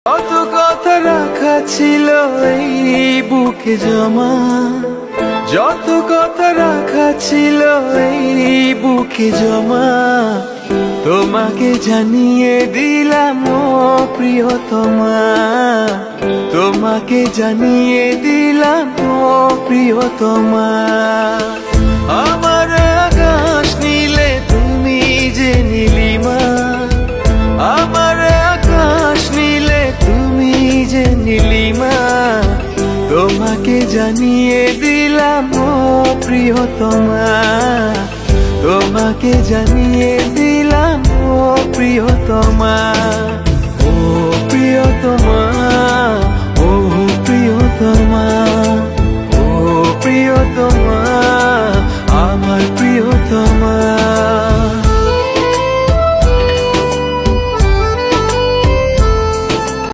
কত কথা রাখা ছিল এই বুকে জমা, যত কথা রাখা ছিল এই বুকে জমা, তোমাকে জানিয়ে দিলাম ও প্রিয়তমা, তোমাকে জানিয়ে দিলাম ও প্রিয়তমা। আমার আকাশ নীলে তুমি যে নীলিমা, আমার আকাশ নীলে তুমি যে নীলিমা, তোমাকে জানিয়ে দিলাম ও প্রিয়তমা, তোমাকে জানিয়ে দিলাম ও প্রিয়তমা।